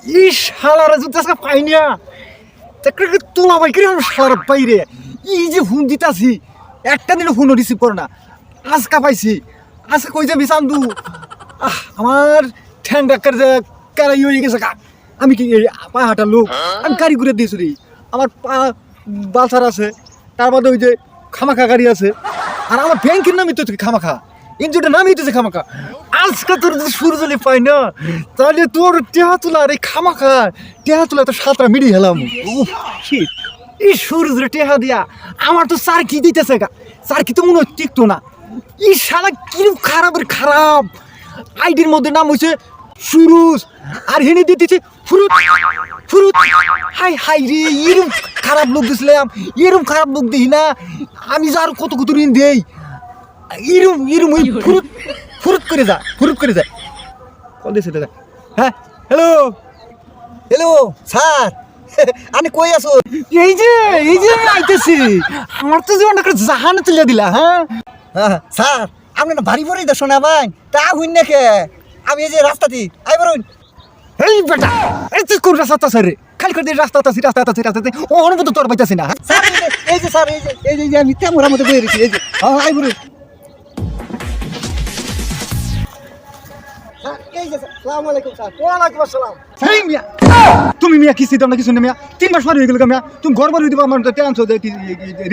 ইস শালারা যদি আজকে পাই না তাকে তোলা ভাই করে শালার বাইরে এই যে ফোন দিতাছি একটা দিনও ফোনও রিসিভ করে না আজকা পাইছি আজকে কই যাবি চান্দু আমার ঠ্যাং ডাক্তার যে কারাই হয়ে গেছে কা আমি কি পা হাঁটার লোক আমি গাড়ি ঘুরে দিয়েছি রে আমার পা বালসার আছে তার মধ্যে ওই যে খামাখা গাড়ি আছে আর আমার ব্যাংকের নামই তো খামাখা ইঞ্জুরটা নামই তো খামাখা আজকে তোর যদি সুর জলে পাই না তাহলে তোর টেহা তোলা আর এই খামাখা টেহা তোলা তো সাতটা মিড়ি হেলাম এই সূর্য টেহা দিয়া আমার তো চার কি দিতেছে গা চার কি তো মনে হয় টিকতো না এই শালা কিরম খারাপের খারাপ আইডির মধ্যে নাম হয়েছে সুরুজ আর হেনে দিতেছে ফুরুত ফুরুত হাই হাই রে এরম খারাপ লোক দিছিলাম এরম খারাপ লোক দিই না আমি যা আর কত কত ঋণ দেই এরম এরম ওই ফুরুত ফুরুত করে যায় কল দিয়েছে দাদা হ্যাঁ হ্যালো হ্যালো স্যার আমি কই আছো এই যে আইতেছি আমার তো জীবনটা করে জাহানে তুলে দিলা হ্যাঁ স্যার আপনি না ভারী ভরি দেখো না ভাই তা হইন না কে আমি এই যে রাস্তাতে আই বরুন এই বেটা এই তুই কোন রাস্তা আছে রে খালি করে রাস্তাতে ও অনুমতি তোর পাইতাছি না স্যার এই যে স্যার এই যে আমি তেমরা মতো বই রেখেছি এই যে আই বরুন তুমি মিয়া কিস্তি দাও না কিছু না মিয়া 3 মাস পর হয়ে গেল মিয়া তুমি ঘর বাড়ি দিবা আমার টেনশন হচ্ছে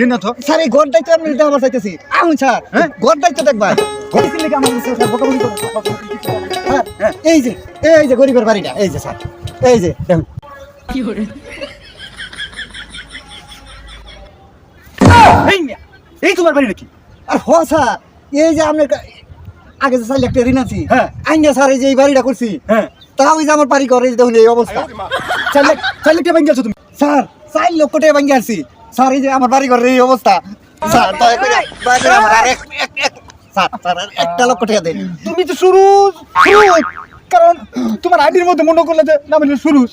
ঋণ না তো স্যার এই ঘর দায়িত্ব আমি দিতে আমার চাইতেছি আহুন স্যার ঘর দায়িত্ব দেখবা ঘর দিলে কি আমার স্যার বকাবকি করে এই যে গরিবের বাড়িটা এই যে স্যার এই যে দেখুন কি করে এই তোমার বাড়ি নাকি আর হ স্যার এই যে আমরা আগে যে 4 লাখ টাকা ঋণ আছি হ্যাঁ আইনা স্যার এই যে এই বাড়িটা করছি হ্যাঁ তাও এই যে আমার বাড়ি ঘরে দেখুন এই অবস্থা 4 লাখ টাকা ভাঙি আছো তুমি স্যার 4 লক্ষ টাকা ভাঙি আছি স্যার এই যে আমার বাড়ি ঘরের এই অবস্থা স্যার দয়া করে আমার আর স্যার 1 লক্ষ টাকা দেন তুমি তো সুরুজ কারণ তোমার আইডির মধ্যে মনে করলে যে নাম হলো সুরুজ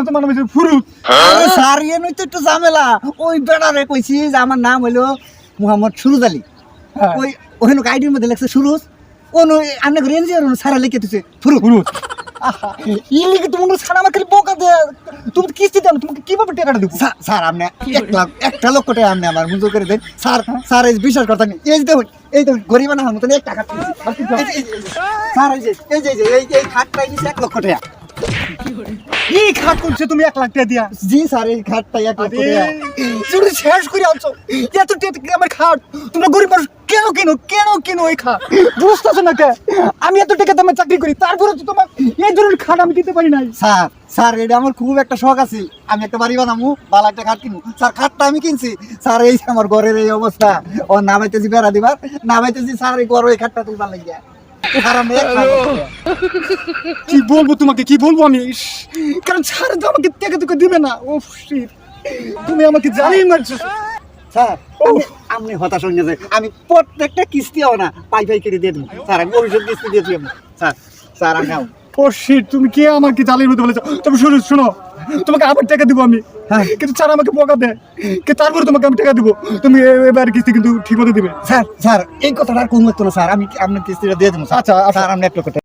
তোমার নাম হচ্ছে ফুরুজ আরে স্যার এর তো একটু ঝামেলা ওই বেড়ারে কইছি যে আমার নাম হলো মোহাম্মদ সুরুজ আলী ওই ওখানে আইডির মধ্যে লেখছে সুরুজ ওনো আমরা রেঞ্জে আর সারা লিখে দিছে ফুরুজ ই লিখে তুমি সারা আমার খালি বকা দে তুমি কিস্তি দাও তোমাকে কিভাবে টাকাটা দেব স্যার আপনি 1 লক্ষ টাকা আপনি আমার মঞ্জুর করে দেন স্যার এই বিশ্বাস করতে নেই এই তো গরিব না মতন 1 টাকা স্যার এই খাটটাই 1 লক্ষ টাকা এই খাট করছে তুমি 1 লাখ টাকা দিয়া জি স্যার এই খাটটা 1 লক্ষ টাকা তুমি শেষ করে আনছো এত টাকা আমার খাট তোমরা গরিব মানুষ কেন এই খাট বুঝতেছো না কে আমি এত টাকা দামে চাকরি করি তারপরে তো তোমার এই ধরনের খাট আমি দিতে পারি নাই স্যার এটা আমার খুব একটা শখ আছে আমি একটা বাড়ি বানাবো ভালো একটা খাট কিনবো স্যার খাটটা আমি কিনছি স্যার এই আমার ঘরের এই অবস্থা ও নামাইতেছি বেড়া দিবার নামাইতেছি স্যার এই ঘর ওই খাটটা তুই ভালো লাগিয়া কি বলবো তোমাকে কি বলবো আমি কারণ স্যার তো আমাকে টাকা দিবে না ও তুমি আমাকে জানিয়ে মারছো স্যার আপনি হতাশ হয়ে গেছে আমি প্রত্যেকটা কিস্তি হবে না পাই করে দিয়ে দেবো স্যার আমি অভিযোগ কিস্তি দিয়ে দেবো স্যার আমি তুমি কে আমাকে জালির মধ্যে বলেছো তবে শোনো তোমাকে আবার টাকা দিব আমি কিন্তু স্যার আমাকে বকা দেয় তারপরে তোমাকে আমি টাকা দিব তুমি এবার কিস্তি কিন্তু ঠিক মতো দিবে স্যার এই কথাটা আর কোন না স্যার আমি আপনার কিস্তিটা দিয়ে দেবো আচ্ছা স্যার আপনি 1 লক্ষ টাকা